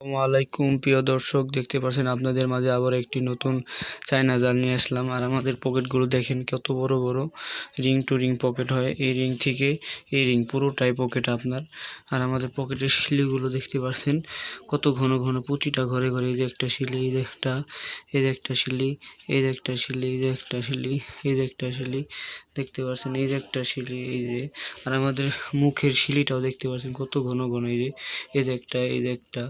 আসসালামু আলাইকুম প্রিয় দর্শক, দেখতে পাচ্ছেন আপনাদের মাঝে আবার একটি নতুন চায়না জাল নিয়ে আসলাম। আর আমাদের পকেটগুলো দেখেন কত বড় বড় রিং টু রিং পকেট হয়। এই রিং থেকে এই রিং পুরোটাই পকেট আপনার। আর আমাদের পকেটের শিলিগুলো দেখতে পাচ্ছেন কত ঘন ঘন, প্রতিটা ঘরে ঘরে। এই যে একটা শিলি, এই যে একটা, এই যে একটা শিলি, এই যে একটা শিলি, এই যে একটা শিলি, এই যে একটা শিলি দেখতে পাচ্ছেন, এই যে একটা শিলি, এই যে। আর আমাদের মুখের শিলিটাও দেখতে পাচ্ছেন কত ঘন ঘন। এই যে, এই যে একটা, এই যে একটা,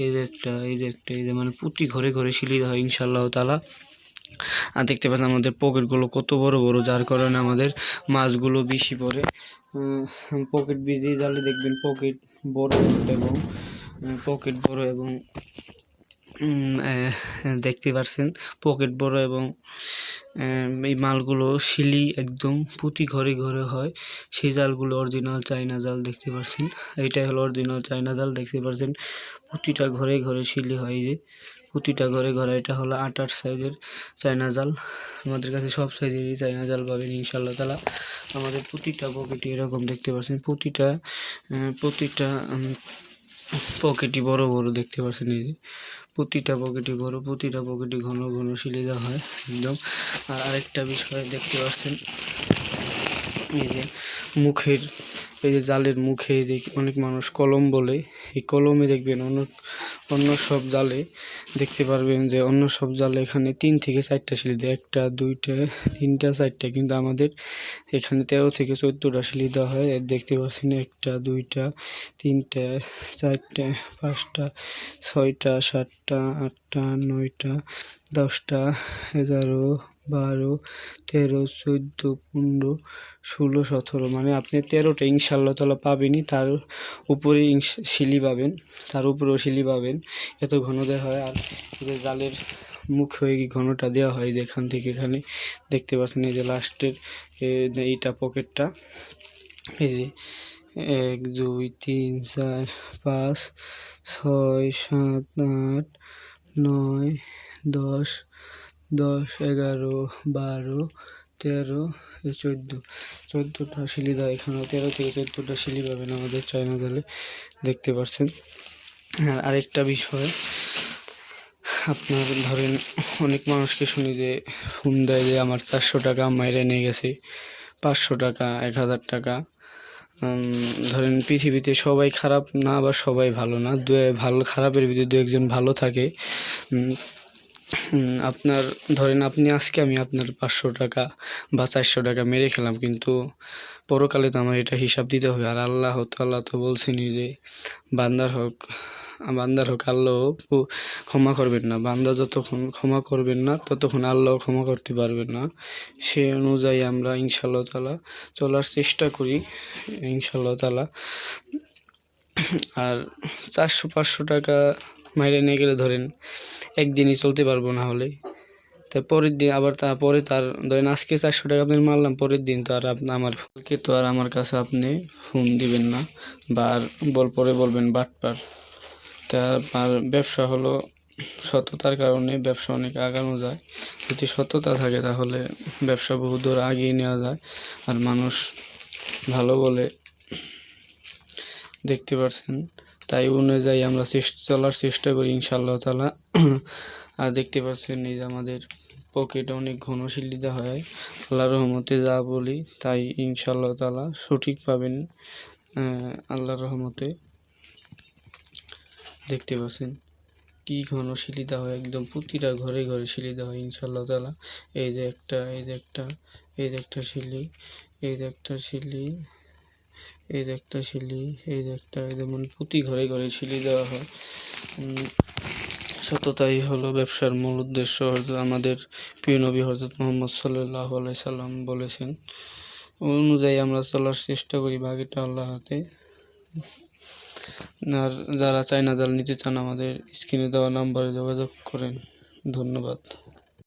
এই যে একটা, এই যে একটা, এই যে মানে প্রতি ঘরে ঘরে শিলি হয় ইনশাআল্লাহ তাআলা। আর দেখতে পাচ্ছেন আমাদের পকেটগুলো কত বড় বড়, যার কারণে আমাদের মাছগুলো বেশি পড়ে। পকেট বিজি জালে দেখবেন পকেট বড় এবং পকেট বড় এবং দেখতে পাচ্ছেন পকেট বড় এবং এই মালগুলো শিলি একদম প্রতি ঘরে ঘরে হয়। সেই জালগুলো অরিজিনাল চায়না জাল, দেখতে পাচ্ছেন। এইটাই হলো অরিজিনাল চায়না জাল, দেখতে পাচ্ছেন প্রতিটা ঘরে ঘরে শিলি হয়। যে প্রতিটা ঘরে ঘরে, এটা হলো 8 সাইজের চায়না জাল। আমাদের কাছে সব সাইজেরই চায়না জাল পাবেন ইনশাআল্লাহ তাআলা। আমাদের প্রতিটা পকেটে এরকম দেখতে পাচ্ছেন, প্রতিটা পকেটই বড় বড়, দেখতে পাচ্ছেন। এই যে প্রতিটা পকেটই বড়, প্রতিটা পকেটে ঘন ঘন শিলি দেওয়া হয় একদম। আর আরেকটা বিষয় দেখতে পাচ্ছেন, এই যে মুখের, এই যে জালের মুখে যে অনেক মানুষ কলম বলে, এই কলমে দেখবেন অন্য সব জালে দেখতে পারবেন যে অন্য সব জালে এখানে 3 থেকে 4টা শিলি দেয়, 1টা 2টা 3টা 4টা, কিন্তু আমাদের এখানে 13 থেকে 14টা শিলি দেওয়া হয়। দেখতে পাচ্ছেন 1টা 2টা 3টা 4টা 5টা 6টা 7টা 8টা 9টা 10টা 11 12 13 14 15 16 17, মানে আপনি 13টা ইনশাআল্লাহ তাআলা পাবেনই। তার উপরে শিলি পাবেন, তার উপরেও শিলি পাবেন, এত ঘন দেওয়া হয়। আর যে জালের মুখ হয়ে ঘনটা দেওয়া হয়, যেখান থেকে এখানে দেখতে পাচ্ছেন, এই যে লাস্টের এইটা পকেটটা, এই যে 1 2 3 4 5 6 7 8 9 10 10 11 12 13 14টা শিলি দেওয়া। এখানেও 13 থেকে 14টা শিলি পাবেন আমাদের চায়না জালে, দেখতে পাচ্ছেন। আর আরেকটা বিষয়, আপনার ধরেন অনেক মানুষকে শুনি যে ফোন দেয় যে আমার 400 টাকা মাইরে নিয়ে গেছে, 500 টাকা, 1000 টাকা। ধরেন পৃথিবীতে সবাই খারাপ না, বা সবাই ভালো না, ভালো খারাপের ভিতরে 2-1জন ভালো থাকে। আপনার ধরেন আজকে আমি আপনার 500 টাকা বা 400 টাকা মেরে খেলাম, কিন্তু পরকালে তো আমার এটা হিসাব দিতে হবে। আর আল্লাহ তাআলা তো বলছেনই যে বান্দার হক আল্লাহ ক্ষমা করবেন না। বান্দা যতক্ষণ ক্ষমা করবেন না, ততক্ষণ আল্লাহ ক্ষমা করতে পারবেন না। সে অনুযায়ী আমরা ইনশাআল্লাহ তাআলা চলার চেষ্টা করি ইনশাআল্লাহ তাআলা। আর 400-500 টাকা মাইরে নিয়ে গেলে ধরেন একদিনই চলতে পারবো, না হলে তাই পরের দিন আবার তারপরে তার ধরেন আজকে 400 টাকা আপনি মারলাম, পরের দিন তো আর আমার কাছে আপনি ফোন দিবেন না, বা আর পরে বলবেন বাটপার। তার ব্যবসা হলো সততার কারণে ব্যবসা অনেক আগানো যায়। যদি সততা থাকে তাহলে ব্যবসা বহু দূর আগিয়ে নেওয়া যায়। আর মানুষ ভালো বলে, দেখতে পাচ্ছেন। তাই অনুযায়ী আমরা চলার চেষ্টা করি ইনশাআল্লাহ তাআলা। আর দেখতে পাচ্ছেন এই যে আমাদের পকেটে অনেক ঘন শিলি দেওয়া হয়। আল্লাহর রহমতে যা বলি তাই ইনশাআল্লাহ তাআলা সঠিক পাবেন আল্লাহর রহমতে। দেখতে পাচ্ছেন কি ঘন শিলি দেওয়া হয়, একদম প্রতিটা ঘরে ঘরে শিলি দেওয়া হয় ইনশাআল্লাহ তাআলা। এই যে একটা, এই যে একটা, এই যে একটা শিলি, এই যে একটা শিলি, এই যে একটা শিলি, এই যে একটা, যেমন প্রতি ঘরে ঘরে শিলি দেওয়া হয়। সততাই হলো ব্যবসার মূল উদ্দেশ্য। আমাদের প্রিয় নবী হযরত মুহাম্মদ সাল্লাল্লাহু আলাইহি সাল্লাম বলেছেন, অনুযায়ী আমরা চলার চেষ্টা করি, বাকিটা আল্লাহর হাতে। আর যারা চায়না জাল নিতে চান, আমাদের স্ক্রিনে দেওয়া নাম্বারে যোগাযোগ করেন। ধন্যবাদ।